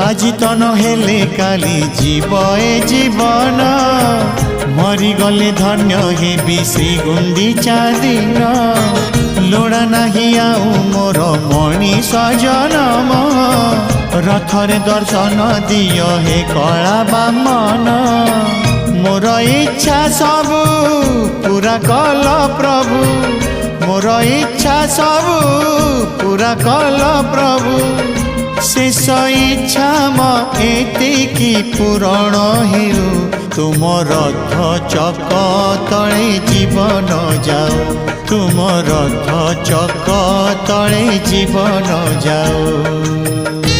আজি তো নহলে কালি জীব এ জীবন মরিগলে ধন্য হেবি শ্রী গুন্ডিচা দিন লোড়া নাহি আউ মোর মଣିষ জনম রথরে দর্শন দিও হে কলা বামন মোর ইচ্ছা সবু পুরা কল প্রভু মোর ইচ্ছা সবু পুরা কল প্রভু शेष इच्छा एतिकी पूरण हेउ तुम रथ चक तले जीवन जाओ तुम रथ चक तले जीवन जाओ।